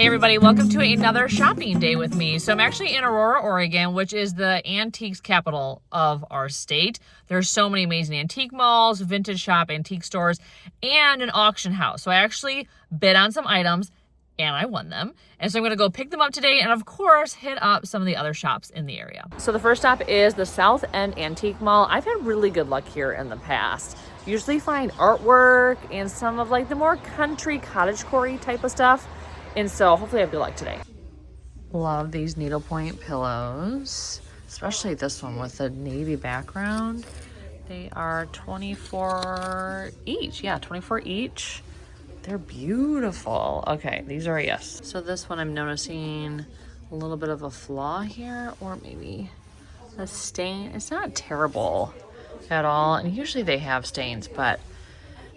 Hey everybody, welcome to another shopping day with me. So I'm actually in Aurora, Oregon, which is the antiques capital of our state. There's so many amazing antique malls, vintage shop, antique stores, and an auction house. So I actually bid on some items and I won them. And so I'm gonna go pick them up today and of course hit up some of the other shops in the area. So the first stop is the South End Antique Mall. I've had really good luck here in the past. Usually find artwork and some of like the more country cottagecore type of stuff. And so hopefully I have good luck today. Love these needlepoint pillows, especially this one with the navy background. They are $24 each. Yeah, $24 each. They're beautiful. Okay, these are a yes. So this one I'm noticing a little bit of a flaw here, or maybe a stain. It's not terrible at all. And usually they have stains, but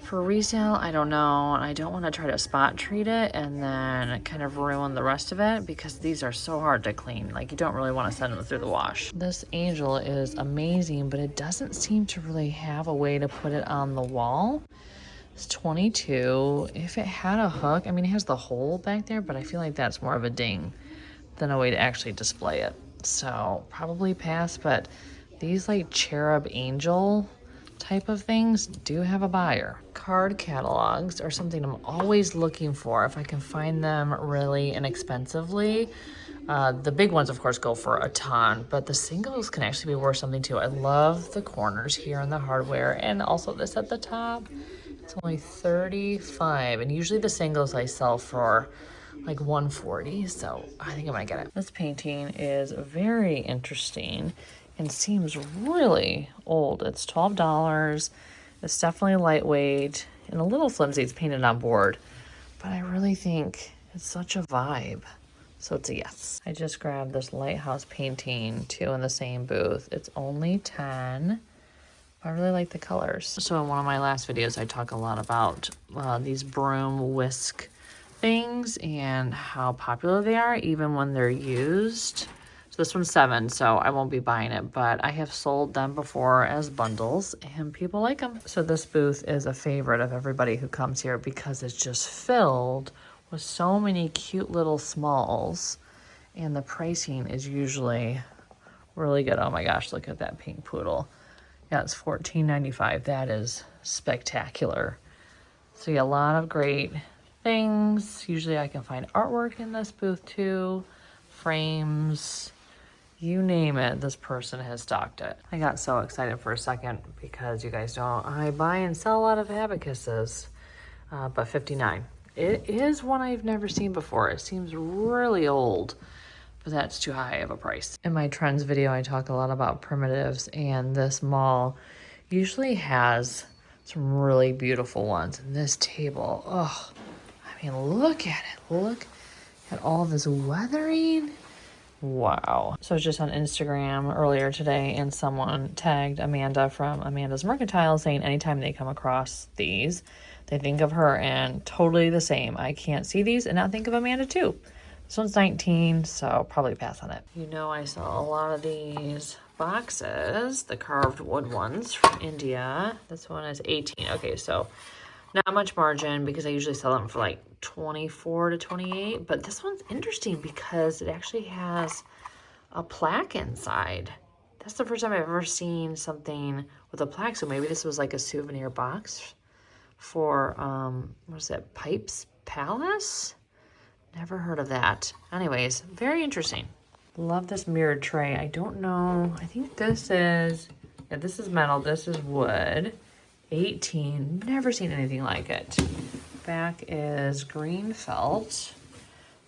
for resale, I don't know, and I don't want to try to spot treat it and then kind of ruin the rest of it because these are so hard to clean. Like, you don't really want to send them through the wash. This angel is amazing, but it doesn't seem to really have a way to put it on the wall. It's $22. If it had a hook, I mean, it has the hole back there, but I feel like that's more of a ding than a way to actually display it. So probably pass, but these like cherub angel type of things do have a buyer. Card catalogs are something I'm always looking for if I can find them really inexpensively. The big ones of course go for a ton, but the singles can actually be worth something too. I love the corners here in the hardware and also this at the top. It's only $35 and usually the singles I sell for like $140, so I think I might get it. This painting is very interesting and seems really old. It's $12. It's definitely lightweight and a little flimsy. It's painted on board, but I really think it's such a vibe. So it's a yes. I just grabbed this lighthouse painting too in the same booth. It's only $10. I really like the colors. So in one of my last videos, I talk a lot about these broom whisk things and how popular they are even when they're used. So this one's $7, so I won't be buying it, but I have sold them before as bundles and people like them. So this booth is a favorite of everybody who comes here because it's just filled with so many cute little smalls and the pricing is usually really good. Oh my gosh, look at that pink poodle. Yeah, it's $14.95. That is spectacular. So yeah, a lot of great things. Usually I can find artwork in this booth too, frames, you name it, this person has stocked it. I got so excited for a second because you guys know I buy and sell a lot of abacuses, but $59. It is one I've never seen before. It seems really old, but that's too high of a price. In my trends video, I talk a lot about primitives, and this mall usually has some really beautiful ones. And this table, oh, I mean, look at it. Look at all this weathering. Wow. So I was just on Instagram earlier today and someone tagged Amanda from Amanda's Merkantile saying anytime they come across these, they think of her, and totally the same. I can't see these and not think of Amanda too. This one's $19, so probably pass on it. You know, I saw a lot of these boxes, the carved wood ones from India. This one is $18. Okay, so not much margin because I usually sell them for like $24 to $28, but this one's interesting because it actually has a plaque inside. That's the first time I've ever seen something with a plaque, so maybe this was like a souvenir box for, what is it, Pipes Palace? Never heard of that. Anyways, very interesting. Love this mirrored tray. I don't know, I think this is, yeah, this is metal, this is wood. $18, never seen anything like it. Back is green felt.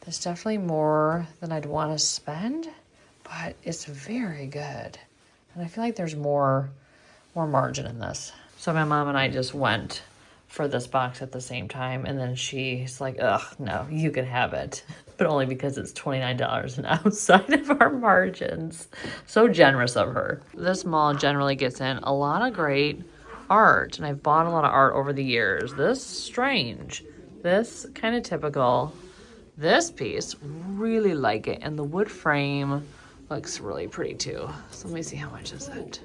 That's definitely more than I'd want to spend, but it's very good. And I feel like there's more margin in this. So my mom and I just went for this box at the same time, and then she's like, ugh, no, you can have it. But only because it's $29 and outside of our margins. So generous of her. This mall generally gets in a lot of great art, and I've bought a lot of art over the years. This strange, this kind of typical, this piece, really like it, and the wood frame looks really pretty too. So let me see, how much is it?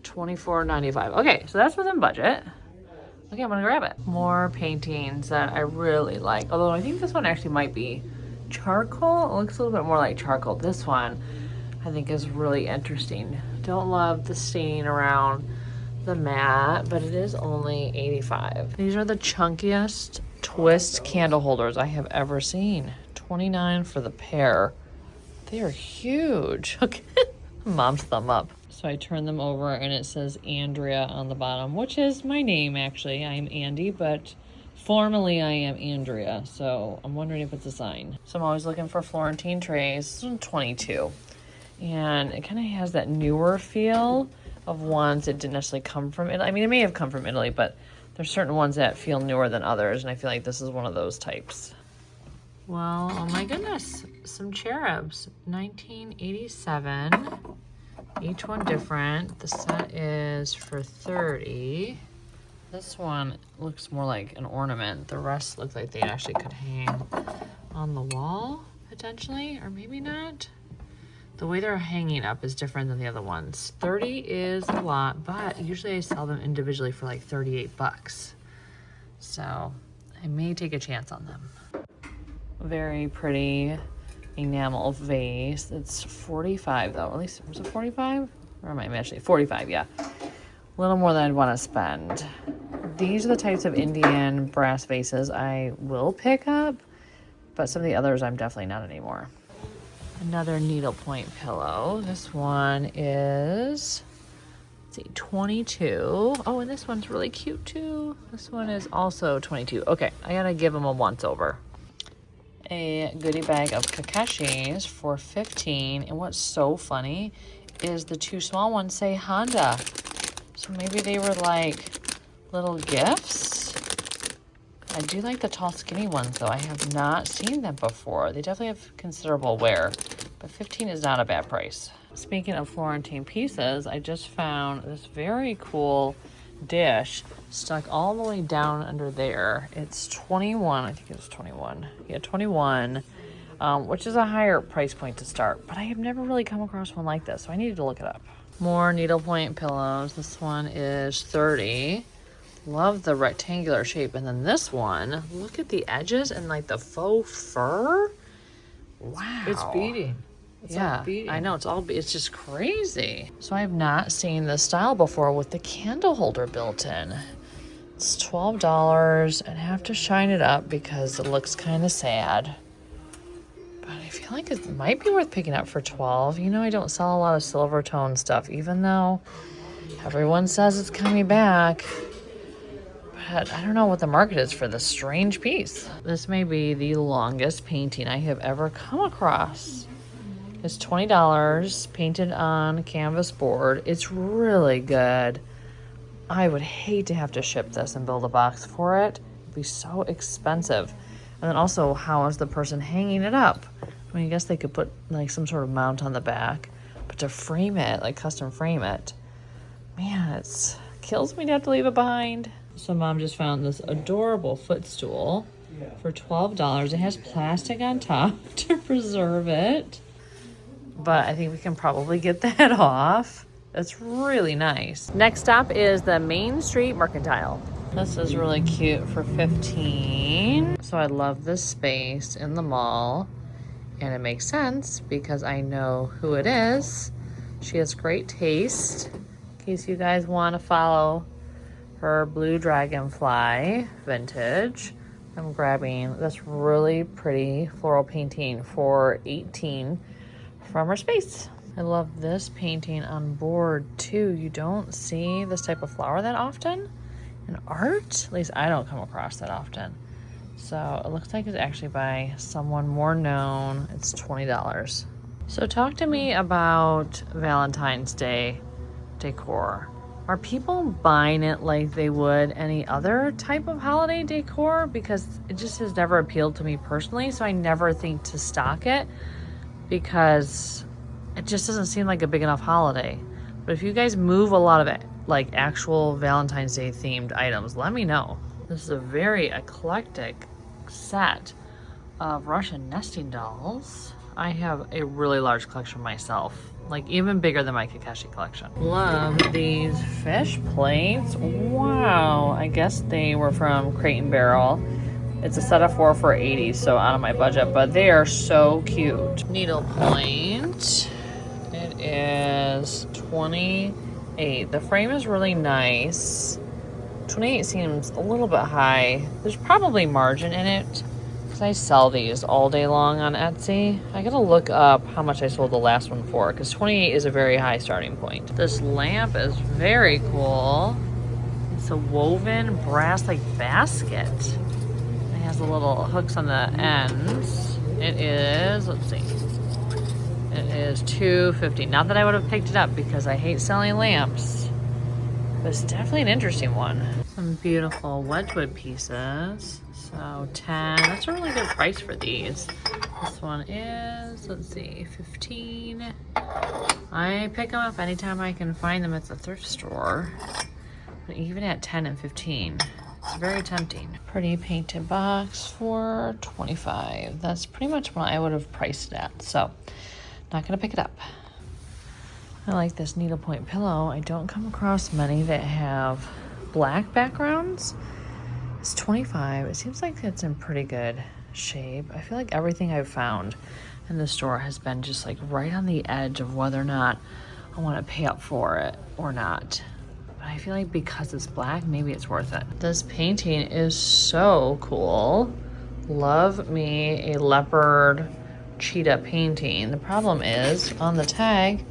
$24.95. Okay, so that's within budget. Okay, I'm gonna grab it. More paintings that I really like, although I think this one actually might be charcoal. It looks a little bit more like charcoal. This one I think is really interesting. Don't love the stain around the mat, but it is only $85. These are the chunkiest twist candle holders I have ever seen. $29 for the pair. They are huge. Okay. Mom's thumb up. So I turn them over and it says Andrea on the bottom, which is my name actually. I'm Andi, but formally I am Andrea. So I'm wondering if it's a sign. So I'm always looking for Florentine trays. This one's 22. And it kind of has that newer feel of ones that didn't necessarily come from Italy. I mean, it may have come from Italy, but there's certain ones that feel newer than others. And I feel like this is one of those types. Well, oh my goodness. Some cherubs. 1987. Each one different. The set is for $30. This one looks more like an ornament. The rest look like they actually could hang on the wall, potentially, or maybe not. The way they're hanging up is different than the other ones. 30 is a lot, but usually I sell them individually for like 38 bucks. So I may take a chance on them. Very pretty enamel vase. It's 45 though. At least, was it 45? Or am I imagining? 45, yeah. A little more than I'd want to spend. These are the types of Indian brass vases I will pick up, but some of the others I'm definitely not anymore. Another needlepoint pillow. This one is, let's see, 22. Oh, and this one's really cute too. This one is also 22. Okay, I gotta give them a once over. A goodie bag of Kakeshis for 15. And what's so funny is the two small ones say Honda. So maybe they were like little gifts. I do like the tall skinny ones though. I have not seen them before. They definitely have considerable wear, but 15 is not a bad price. Speaking of Florentine pieces, I just found this very cool dish stuck all the way down under there. It's 21. I think it was 21. Yeah, 21, which is a higher price point to start, but I have never really come across one like this, so I needed to look it up. More needlepoint pillows. This one is 30. Love the rectangular shape. And then this one, look at the edges and like the faux fur. Wow. It's beading. Yeah, I know, it's just crazy. So I have not seen this style before with the candle holder built in. It's $12 and I have to shine it up because it looks kind of sad. But I feel like it might be worth picking up for $12. You know, I don't sell a lot of silver tone stuff, even though everyone says it's coming back. But I don't know what the market is for this strange piece. This may be the longest painting I have ever come across. It's $20, painted on canvas board. It's really good. I would hate to have to ship this and build a box for it. It'd be so expensive. And then also, how is the person hanging it up? I mean, I guess they could put like some sort of mount on the back, but to frame it, like custom frame it, man, it kills me to have to leave it behind. So Mom just found this adorable footstool for $12. It has plastic on top to preserve it. But I think we can probably get that off. It's really nice. Next stop is the Main Street Merkantile. This is really cute for 15. So I love this space in the mall. And it makes sense because I know who it is. She has great taste. In case you guys want to follow her Blue Dragonfly vintage, I'm grabbing this really pretty floral painting for $18 from her space. I love this painting on board too. You don't see this type of flower that often in art. At least I don't come across that often. So it looks like it's actually by someone more known. It's $20. So talk to me about Valentine's Day decor. Are people buying it like they would any other type of holiday decor? Because it just has never appealed to me personally, so I never think to stock it because it just doesn't seem like a big enough holiday. But if you guys move a lot of it, like actual Valentine's Day themed items, let me know. This is a very eclectic set of Russian nesting dolls. I have a really large collection myself, like even bigger than my Kakeshi collection. Love these fish plates. Wow, I guess they were from Crate and Barrel. It's a set of 4 for $80, so out of my budget, but they are so cute. Needlepoint. It is 28. The frame is really nice. 28 seems a little bit high. There's probably margin in it because I sell these all day long on Etsy. I gotta look up how much I sold the last one for because 28 is a very high starting point. This lamp is very cool. It's a woven brass like basket. It has the little hooks on the ends. It is, let's see. It is $2.50. Not that I would have picked it up because I hate selling lamps. But it's definitely an interesting one. Some beautiful Wedgwood pieces. So 10. That's a really good price for these. This one is, let's see, 15. I pick them up anytime I can find them at the thrift store. But even at 10 and 15, it's very tempting. Pretty painted box for 25. That's pretty much what I would have priced it at. So not gonna pick it up. I like this needlepoint pillow. I don't come across many that have black backgrounds. It's 25. It seems like it's in pretty good shape. I feel like everything I've found in the store has been just like right on the edge of whether or not I want to pay up for it or not. But I feel like because it's black, maybe it's worth it. This painting is so cool. Love me a leopard cheetah painting. The problem is on the tag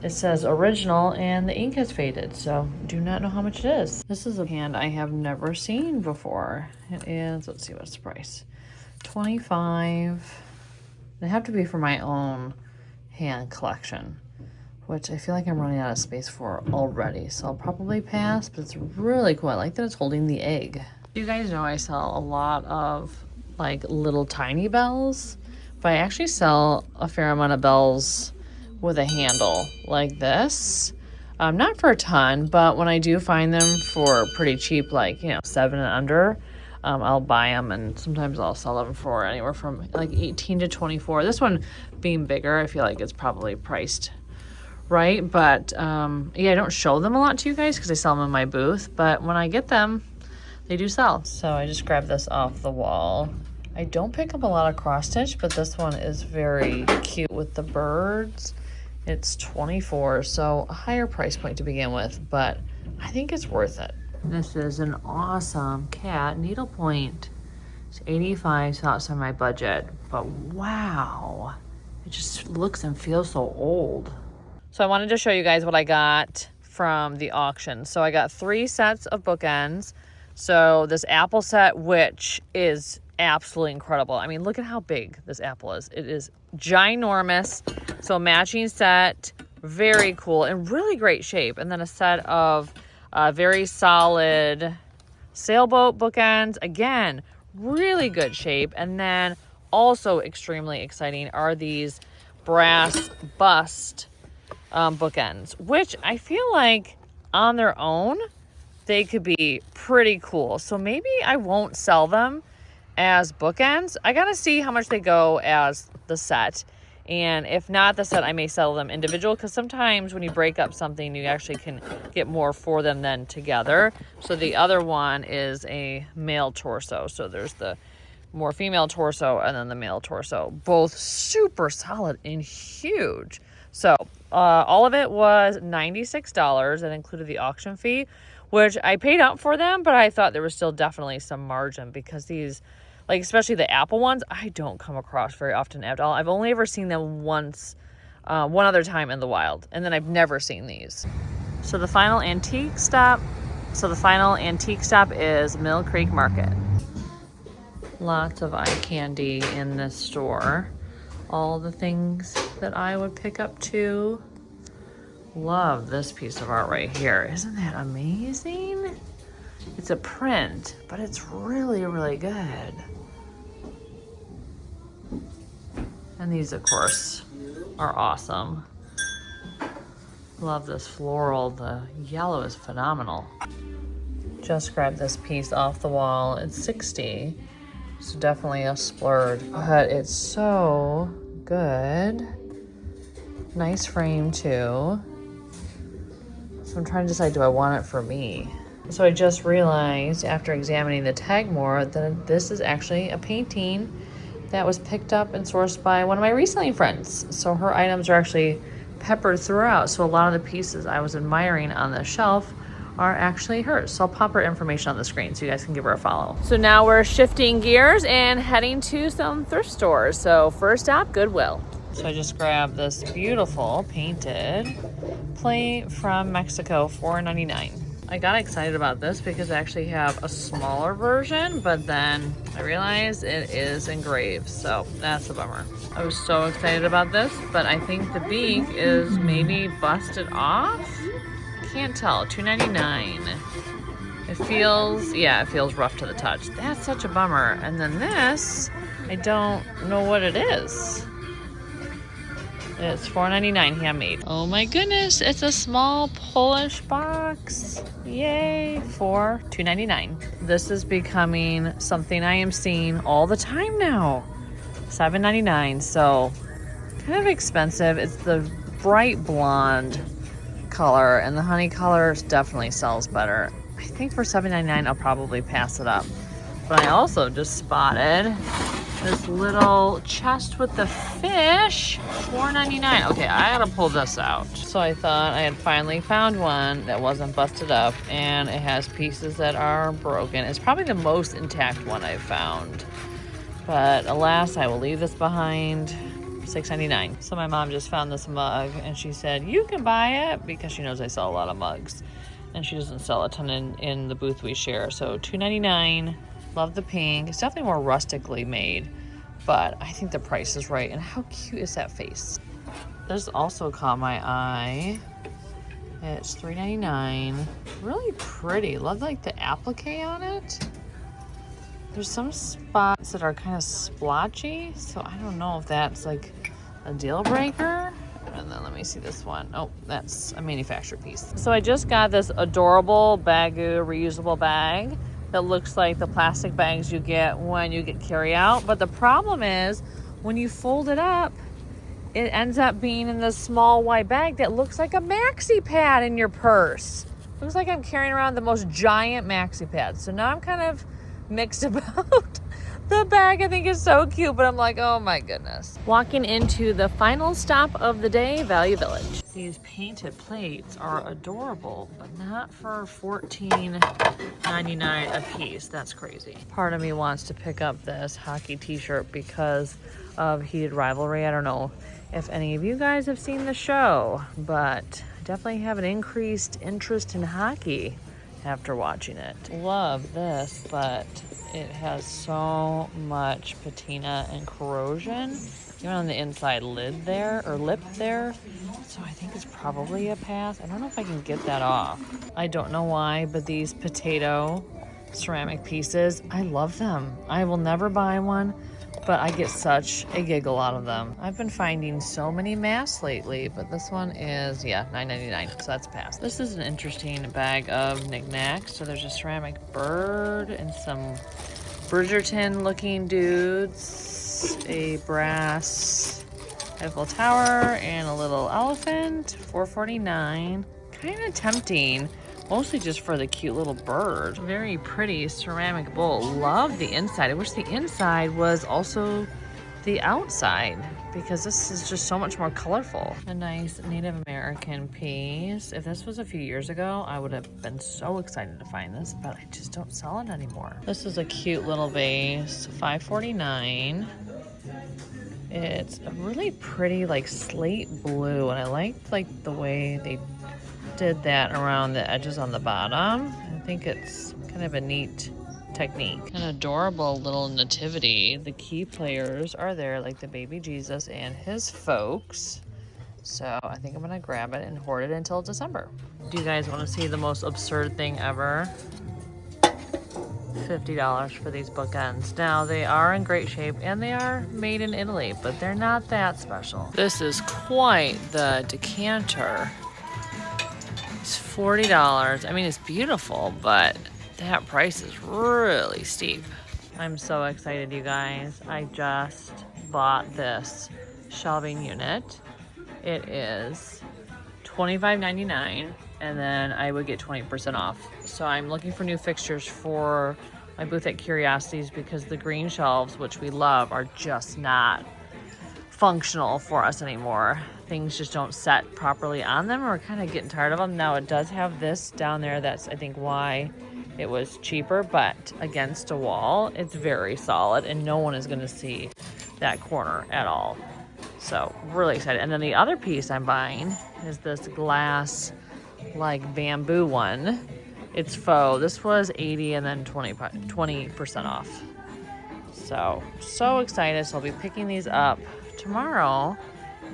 it says original and the ink has faded, so do not know how much it is. This is a hand I have never seen before. It is, let's see, what's the price? 25. They have to be for my own hand collection, which I feel like I'm running out of space for already, so I'll probably pass, but it's really cool. I like that it's holding the egg. You guys know I sell a lot of like little tiny bells, but I actually sell a fair amount of bells with a handle like this. Not for a ton, but when I do find them for pretty cheap, like, you know, 7 and under, I'll buy them, and sometimes I'll sell them for anywhere from like 18 to 24. This one being bigger, I feel like it's probably priced right, but yeah, I don't show them a lot to you guys because I sell them in my booth, but when I get them, they do sell. So I just grabbed this off the wall. I don't pick up a lot of cross stitch, but this one is very cute with the birds. It's 24, so a higher price point to begin with, but I think it's worth it. This is an awesome cat needlepoint. It's 85, so outside my budget, but wow, it just looks and feels so old. So I wanted to show you guys what I got from the auction. So I got 3 sets of bookends. So this apple set, which is absolutely incredible. I mean, look at how big this apple is. It is ginormous. So matching set, very cool and really great shape. And then a set of very solid sailboat bookends. Again, really good shape. And then also extremely exciting are these brass bust bookends, which I feel like on their own, they could be pretty cool. So maybe I won't sell them as bookends. I gotta see how much they go as the set, and if not the set, I may sell them individual, because sometimes when you break up something, you actually can get more for them than together. So the other one is a male torso, so there's the more female torso and then the male torso, both super solid and huge. So all of it was $96. That included the auction fee, which I paid up for them, but I thought there was still definitely some margin because these, like especially the apple ones, I don't come across very often at all. I've only ever seen them once, one other time in the wild, and then I've never seen these. So the final antique stop is Mill Creek Market. Lots of eye candy in this store. All the things that I would pick up too. Love this piece of art right here. Isn't that amazing? It's a print, but it's really, really good. And these, of course, are awesome. Love this floral. The yellow is phenomenal. Just grabbed this piece off the wall. It's $60, so definitely a splurge, but it's so good. Nice frame too. So I'm trying to decide, do I want it for me? So I just realized after examining the tag more that this is actually a painting that was picked up and sourced by one of my reselling friends. So her items are actually peppered throughout. So a lot of the pieces I was admiring on the shelf are actually hers. So I'll pop her information on the screen so you guys can give her a follow. So now we're shifting gears and heading to some thrift stores. So first stop, Goodwill. So I just grabbed this beautiful painted plate from Mexico, $4.99. I got excited about this because I actually have a smaller version, but then I realized it is engraved, so that's a bummer. I was so excited about this, but I think the beak is maybe busted off. Can't tell. $2.99. It feels rough to the touch. That's such a bummer. And then this, I don't know what it is. It's $4.99 handmade. Oh my goodness, it's a small Polish box. Yay, for $2.99. This is becoming something I am seeing all the time now. $7.99, so kind of expensive. It's the bright blonde color, and the honey color definitely sells better. I think for $7.99 I'll probably pass it up. But I also just spotted this little chest with the fish, $4.99. Okay, I gotta pull this out. So I thought I had finally found one that wasn't busted up, and it has pieces that are broken. It's probably the most intact one I've found. But alas, I will leave this behind. $6.99. So my mom just found this mug, and she said, you can buy it, because she knows I sell a lot of mugs. And she doesn't sell a ton in the booth we share. So $2.99. Love the pink. It's definitely more rustically made, but I think the price is right. And how cute is that face? This also caught my eye. It's $3.99. Really pretty. Love like the applique on it. There's some spots that are kind of splotchy, so I don't know if that's like a deal breaker. And then let me see this one. Oh, that's a manufactured piece. So I just got this adorable Baggu reusable bag that looks like the plastic bags you get when you get carry out. But the problem is when you fold it up, it ends up being in this small white bag that looks like a maxi pad in your purse. Looks like I'm carrying around the most giant maxi pad. So now I'm kind of mixed about the bag. I think is so cute, but I'm like, oh my goodness. Walking into the final stop of the day, Value Village. These painted plates are adorable, but not for $14.99 a piece. That's crazy. Part of me wants to pick up this hockey t-shirt because of Heated Rivalry. I don't know if any of you guys have seen the show, but definitely have an increased interest in hockey after watching it. Love this, but it has so much patina and corrosion, even on the inside lid there, or lip there. So I think it's probably a pass. I don't know if I can get that off. I don't know why, but these potato ceramic pieces, I love them. I will never buy one, but I get such a giggle out of them. I've been finding so many masks lately, but this one is, yeah, $9.99, so that's a pass. This is an interesting bag of knickknacks. So there's a ceramic bird and some Bridgerton looking dudes, a brass Eiffel Tower, and a little elephant, $4.49. Kind of tempting, mostly just for the cute little bird. Very pretty ceramic bowl. Love the inside. I wish the inside was also the outside, because this is just so much more colorful. A nice Native American piece. If this was a few years ago, I would have been so excited to find this, but I just don't sell it anymore. This is a cute little vase, $5.49. It's a really pretty like slate blue, and I liked like the way they did that around the edges on the bottom. I think it's kind of a neat technique. An adorable little nativity. The key players are there, like the baby Jesus and his folks. So I think I'm gonna grab it and hoard it until December. Do you guys want to see the most absurd thing ever? $50 for these bookends. Now they are in great shape and they are made in Italy, but they're not that special. This is quite the decanter. It's $40. I mean, it's beautiful, but that price is really steep. I'm so excited, you guys. I just bought this shelving unit. It is $25.99, and then I would get 20% off. So I'm looking for new fixtures for my booth at Curiosities because the green shelves, which we love, are just not functional for us anymore. Things just don't set properly on them. We're kind of getting tired of them. Now it does have this down there. That's, I think, why it was cheaper, but against a wall, it's very solid and no one is going to see that corner at all. So really excited. And then the other piece I'm buying is this glass like bamboo one. It's faux. This was 80 and then 20% off. So excited. So I'll be picking these up tomorrow,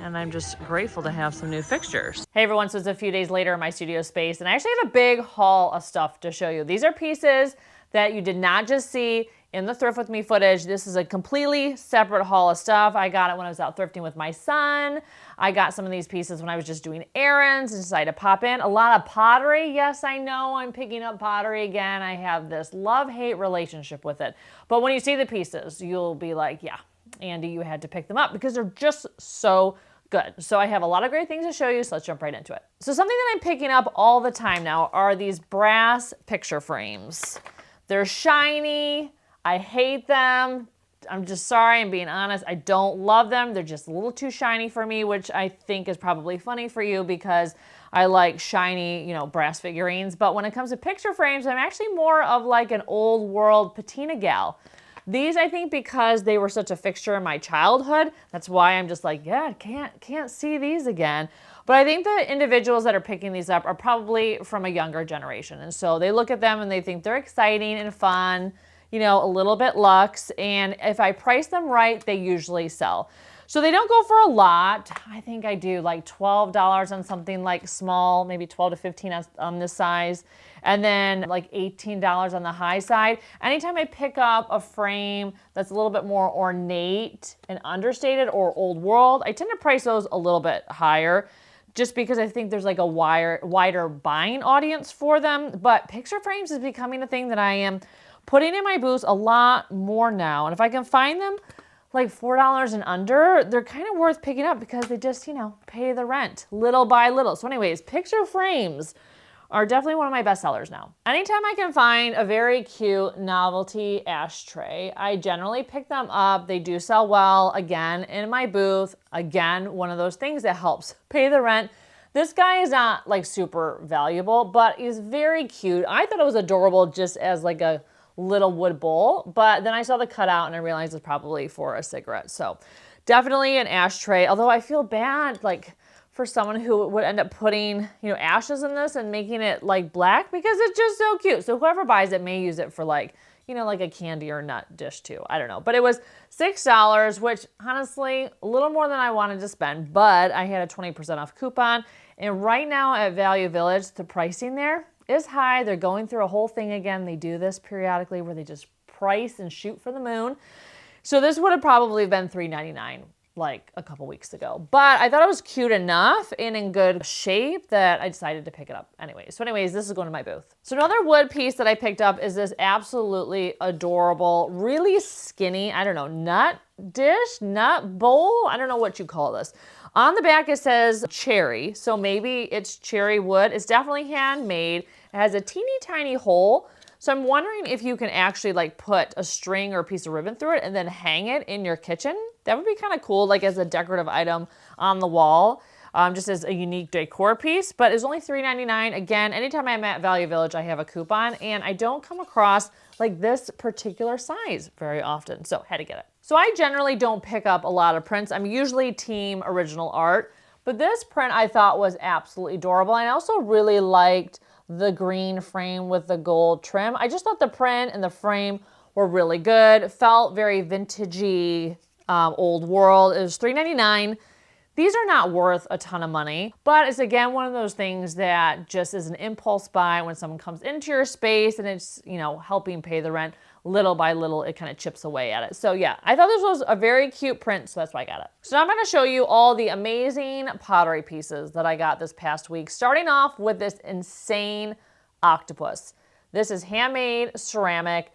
and I'm just grateful to have some new fixtures. Hey everyone, so it's a few days later in my studio space, and I actually have a big haul of stuff to show you. These are pieces that you did not just see in the Thrift With Me footage. This is a completely separate haul of stuff. I got it when I was out thrifting with my son. I got some of these pieces when I was just doing errands and decided to pop in. A lot of pottery. Yes, I know I'm picking up pottery again. I have this love-hate relationship with it. But when you see the pieces, you'll be like, yeah, Andy, you had to pick them up because they're just so good. So I have a lot of great things to show you, so let's jump right into it. So something that I'm picking up all the time now are these brass picture frames. They're shiny. I hate them. I'm just sorry, I'm being honest. I don't love them. They're just a little too shiny for me, which I think is probably funny for you because I like shiny, you know, brass figurines. But when it comes to picture frames, I'm actually more of like an old world patina gal. These, I think, because they were such a fixture in my childhood, that's why I'm just like, yeah, can't see these again. But I think the individuals that are picking these up are probably from a younger generation. And so they look at them and they think they're exciting and fun, you know, a little bit luxe. And if I price them right, they usually sell. So they don't go for a lot. I think I do like $12 on something like small, maybe 12 to 15 on this size. And then like $18 on the high side. Anytime I pick up a frame that's a little bit more ornate and understated or old world, I tend to price those a little bit higher just because I think there's like a wider buying audience for them. But picture frames is becoming a thing that I am putting in my booths a lot more now. And if I can find them like $4 and under, they're kind of worth picking up because they just, you know, pay the rent little by little. So anyways, picture frames are definitely one of my best sellers now. Anytime I can find a very cute novelty ashtray, I generally pick them up. They do sell well, again, in my booth. Again, one of those things that helps pay the rent. This guy is not like super valuable, but he's very cute. I thought it was adorable just as like a little wood bowl, but then I saw the cutout and I realized it's probably for a cigarette. So definitely an ashtray, although I feel bad like for someone who would end up putting, you know, ashes in this and making it like black because it's just so cute. So whoever buys it may use it for like, you know, like a candy or nut dish too. I don't know, but it was $6, which honestly, a little more than I wanted to spend, but I had a 20% off coupon. And right now at Value Village, the pricing there is high. They're going through a whole thing again. They do this periodically where they just price and shoot for the moon. So this would have probably been $3.99 like a couple weeks ago. But I thought it was cute enough and in good shape that I decided to pick it up anyways. So anyways, this is going to my booth. So another wood piece that I picked up is this absolutely adorable, really skinny, I don't know, nut bowl. I don't know what you call this. On the back it says cherry, so maybe it's cherry wood. It's definitely handmade. It has a teeny tiny hole. So I'm wondering if you can actually like put a string or a piece of ribbon through it and then hang it in your kitchen. That would be kind of cool, like as a decorative item on the wall, just as a unique decor piece, but it's only $3.99. Again, anytime I'm at Value Village, I have a coupon and I don't come across like this particular size very often, so had to get it. So I generally don't pick up a lot of prints. I'm usually team original art, but this print I thought was absolutely adorable. I also really liked the green frame with the gold trim. I just thought the print and the frame were really good. Felt very vintagey, old world. It was $3.99. These are not worth a ton of money, but it's again one of those things that just is an impulse buy when someone comes into your space and it's, you know, helping pay the rent. Little by little, it kind of chips away at it. So yeah, I thought this was a very cute print, so that's why I got it. So now I'm gonna show you all the amazing pottery pieces that I got this past week, starting off with this insane octopus. This is handmade ceramic.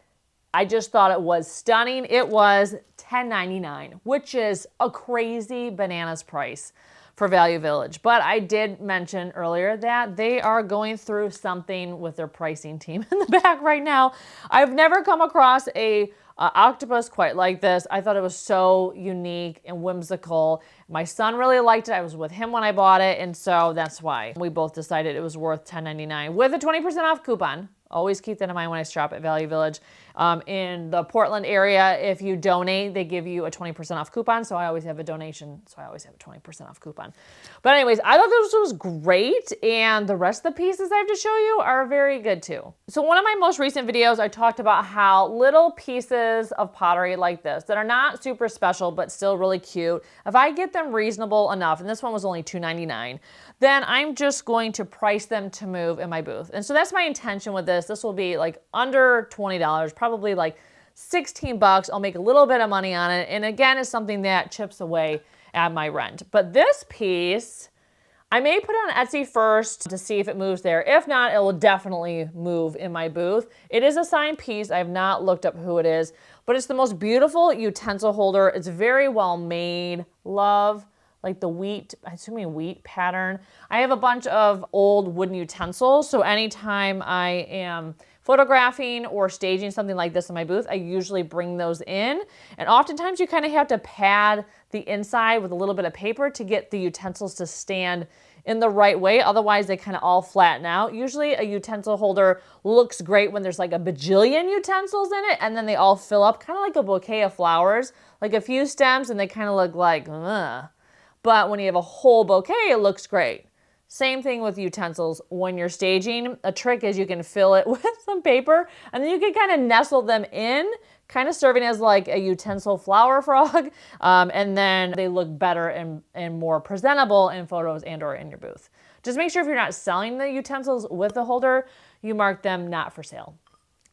I just thought it was stunning. It was $10.99, which is a crazy bananas price for Value Village. But I did mention earlier that they are going through something with their pricing team in the back right now. I've never come across a octopus quite like this. I thought it was so unique and whimsical. My son really liked it. I was with him when I bought it, and so that's why we both decided it was worth $10.99 with a 20% off coupon. Always keep that in mind when I shop at Value Village. In the Portland area, if you donate, they give you a 20% off coupon. So I always have a donation. So I always have a 20% off coupon. But anyways, I thought this was great. And the rest of the pieces I have to show you are very good too. So one of my most recent videos, I talked about how little pieces of pottery like this that are not super special, but still really cute, if I get them reasonable enough, and this one was only $2.99, then I'm just going to price them to move in my booth. And so that's my intention with this. This will be like under $20, probably like 16 bucks. I'll make a little bit of money on it. And again, it's something that chips away at my rent. But this piece, I may put it on Etsy first to see if it moves there. If not, it will definitely move in my booth. It is a signed piece. I have not looked up who it is, but it's the most beautiful utensil holder. It's very well made. Love like the wheat, I'm assuming wheat pattern. I have a bunch of old wooden utensils, so anytime I am photographing or staging something like this in my booth, I usually bring those in. And oftentimes you kind of have to pad the inside with a little bit of paper to get the utensils to stand in the right way. Otherwise they kind of all flatten out. Usually a utensil holder looks great when there's like a bajillion utensils in it and then they all fill up, kind of like a bouquet of flowers, like a few stems and they kind of look like, ugh. But when you have a whole bouquet, it looks great. Same thing with utensils. When you're staging, a trick is you can fill it with some paper and then you can kind of nestle them in, kind of serving as like a utensil flower frog. And then they look better and more presentable in photos and or in your booth. Just make sure if you're not selling the utensils with the holder, you mark them not for sale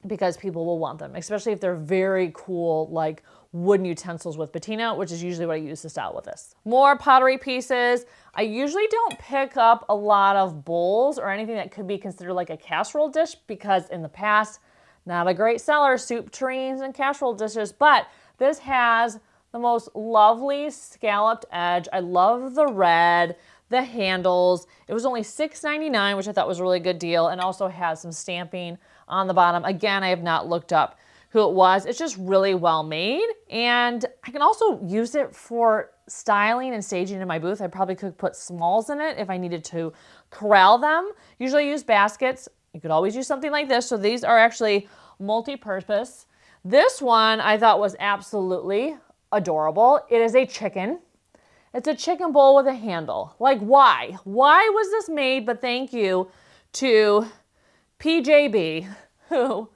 because people will want them, especially if they're very cool, like wooden utensils with patina, which is usually what I use to style with this. More pottery pieces. I usually don't pick up a lot of bowls or anything that could be considered like a casserole dish because in the past, not a great seller, soup tureens and casserole dishes, but this has the most lovely scalloped edge. I love the red, the handles. It was only $6.99, which I thought was a really good deal, and also has some stamping on the bottom. Again, I have not looked up who it was. It's just really well made. And I can also use it for styling and staging in my booth. I probably could put smalls in it if I needed to corral them. Usually I use baskets. You could always use something like this. So these are actually multi-purpose. This one I thought was absolutely adorable. It is a chicken. It's a chicken bowl with a handle. Like why? Why was this made? But thank you to PJB who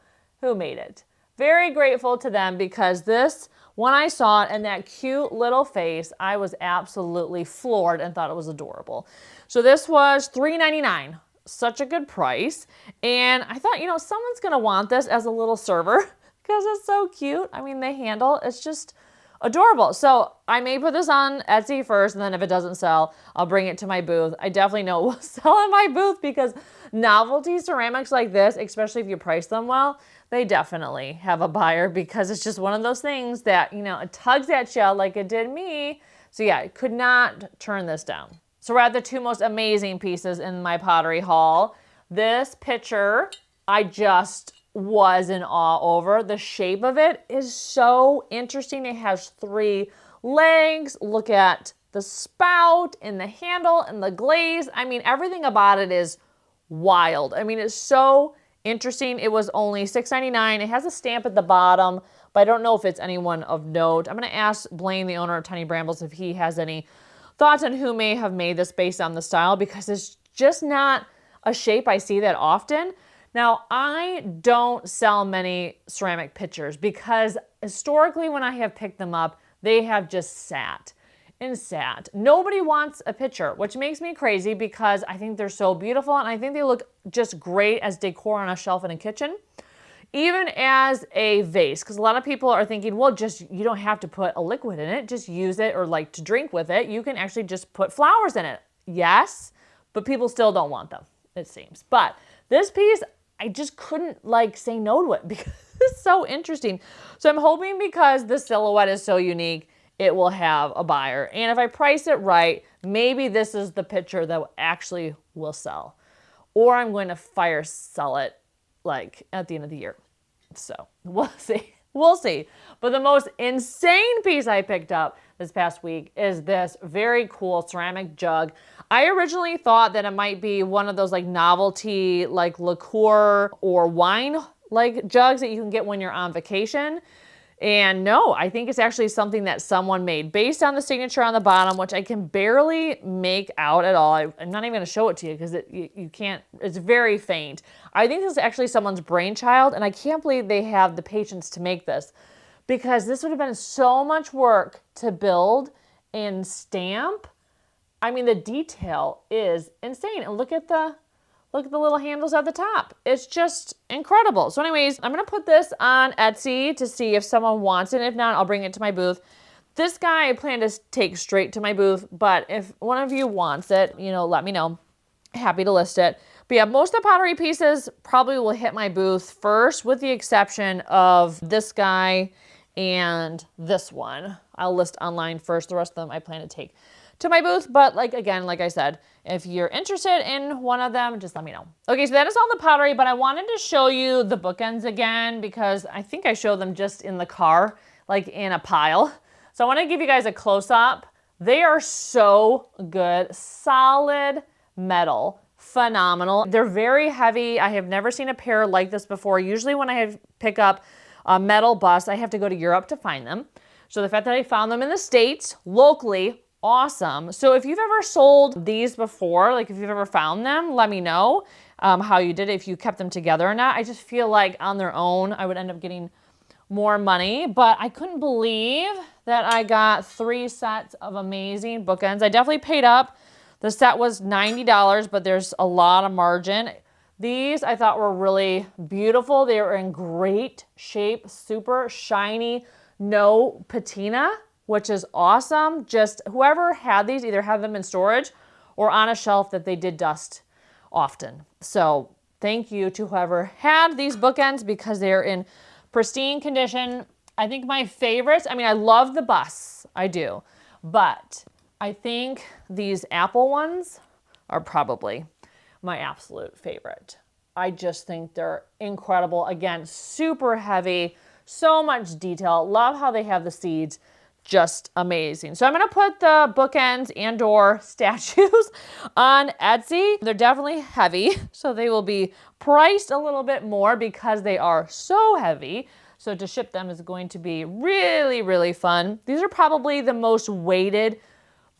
made it. Very grateful to them because this, when I saw it and that cute little face, I was absolutely floored and thought it was adorable. So this was $3.99, such a good price. And I thought, you know, someone's gonna want this as a little server because it's so cute. I mean, the handle, it's just adorable. So I may put this on Etsy first, and then if it doesn't sell, I'll bring it to my booth. I definitely know it will sell in my booth because novelty ceramics like this, especially if you price them well, they definitely have a buyer because it's just one of those things that, you know, it tugs at you like it did me. So yeah, I could not turn this down. So we're at the two most amazing pieces in my pottery haul. This pitcher, I just was in awe over. The shape of it is so interesting. It has 3 legs. Look at the spout and the handle and the glaze. I mean, everything about it is wild. I mean, it's so interesting. It was only $6.99. It has a stamp at the bottom, but I don't know if it's anyone of note. I'm going to ask Blaine, the owner of Tiny Brambles, if he has any thoughts on who may have made this based on the style, because it's just not a shape I see that often. Now, I don't sell many ceramic pitchers because historically when I have picked them up, they have just sat and sat. Nobody wants a pitcher, which makes me crazy because I think they're so beautiful and I think they look just great as decor on a shelf in a kitchen, even as a vase, because a lot of people are thinking, well, just you don't have to put a liquid in it, just use it, or like to drink with it. You can actually just put flowers in it. Yes, but people still don't want them, it seems. But this piece, I just couldn't like say no to it because it's so interesting. So I'm hoping because the silhouette is so unique it will have a buyer. And if I price it right, maybe this is the picture that actually will sell. Or I'm going to fire sell it like at the end of the year. So we'll see. We'll see. But the most insane piece I picked up this past week is this very cool ceramic jug. I originally thought that it might be one of those like novelty, like liqueur or wine like jugs that you can get when you're on vacation. And no, I think it's actually something that someone made based on the signature on the bottom, which I can barely make out at all. I'm not even going to show it to you because you can't, it's very faint. I think this is actually someone's brainchild, and I can't believe they have the patience to make this, because this would have been so much work to build and stamp. I mean, the detail is insane. And look at the little handles at the top. It's just incredible. So anyways, I'm going to put this on Etsy to see if someone wants it. If not, I'll bring it to my booth. This guy I plan to take straight to my booth, but if one of you wants it, you know, let me know. Happy to list it. But yeah, most of the pottery pieces probably will hit my booth first, with the exception of this guy and this one. I'll list online first. The rest of them I plan to take to my booth. But like I said, if you're interested in one of them, just let me know. Okay, so that is all the pottery, but I wanted to show you the bookends again because I think I showed them just in the car, like in a pile. So I want to give you guys a close-up. They are so good. Solid metal. Phenomenal. They're very heavy. I have never seen a pair like this before. Usually when I pick up a metal bust, I have to go to Europe to find them. So the fact that I found them in the States, locally, awesome. So if you've ever sold these before, like if you've ever found them, let me know how you did it, if you kept them together or not. I just feel like on their own, I would end up getting more money, but I couldn't believe that I got 3 sets of amazing bookends. I definitely paid up. The set was $90, but there's a lot of margin. These I thought were really beautiful. They were in great shape, super shiny, no patina, which is awesome. Just whoever had these either had them in storage or on a shelf that they did dust often. So thank you to whoever had these bookends because they're in pristine condition. I think my favorites, I mean, I love the busts, I do, but I think these apple ones are probably my absolute favorite. I just think they're incredible. Again, super heavy, so much detail. Love how they have the seeds. Just amazing. So I'm going to put the bookends and or statues on Etsy. They're definitely heavy, so they will be priced a little bit more because they are so heavy. So to ship them is going to be really, really fun. These are probably the most weighted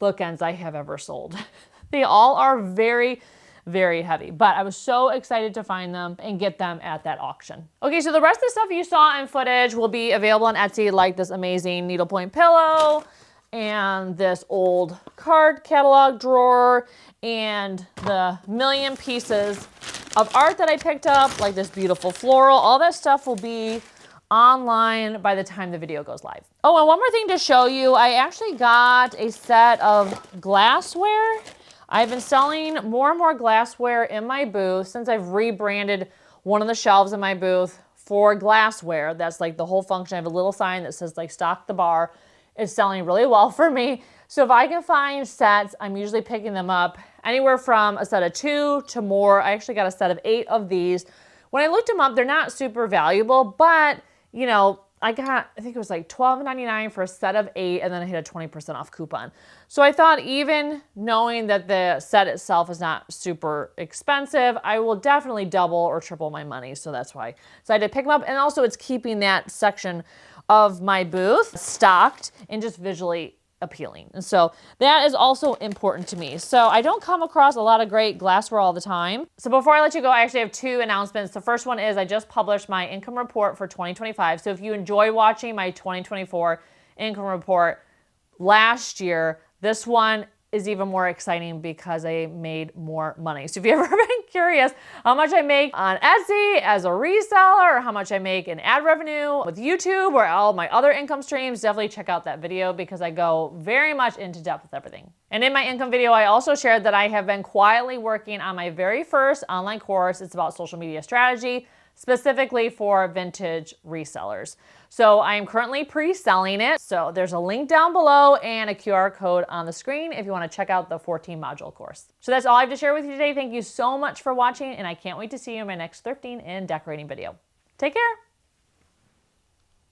bookends I have ever sold. They all are very, very heavy, but I was so excited to find them and get them at that auction. Okay, so the rest of the stuff you saw in footage will be available on Etsy, like this amazing needlepoint pillow and this old card catalog drawer and the million pieces of art that I picked up, like this beautiful floral. All that stuff will be online by the time the video goes live. Oh, and one more thing to show you. I actually got a set of glassware. I've been selling more and more glassware in my booth since I've rebranded one of the shelves in my booth for glassware. That's like the whole function. I have a little sign that says like stock the bar. It's selling really well for me. So if I can find sets, I'm usually picking them up anywhere from a set of 2 to more. I actually got a set of 8 of these. When I looked them up, they're not super valuable, but you know, I think it was like $12.99 for a set of 8, and then I hit a 20% off coupon. So I thought, even knowing that the set itself is not super expensive, I will definitely double or triple my money. So that's why I decided to pick them up. And also it's keeping that section of my booth stocked and just visually appealing. And so that is also important to me. So I don't come across a lot of great glassware all the time. So before I let you go, I actually have 2 announcements. The first one is I just published my income report for 2025. So if you enjoy watching my 2024 income report last year, this one is even more exciting because I made more money. So if you've ever been curious how much I make on Etsy as a reseller, or how much I make in ad revenue with YouTube or all my other income streams, definitely check out that video because I go very much into depth with everything. And in my income video, I also shared that I have been quietly working on my very first online course. It's about social media strategy, specifically for vintage resellers. So I am currently pre-selling it. So there's a link down below and a QR code on the screen if you want to check out the 14 module course. So that's all I have to share with you today. Thank you so much for watching, and I can't wait to see you in my next thrifting and decorating video. Take care.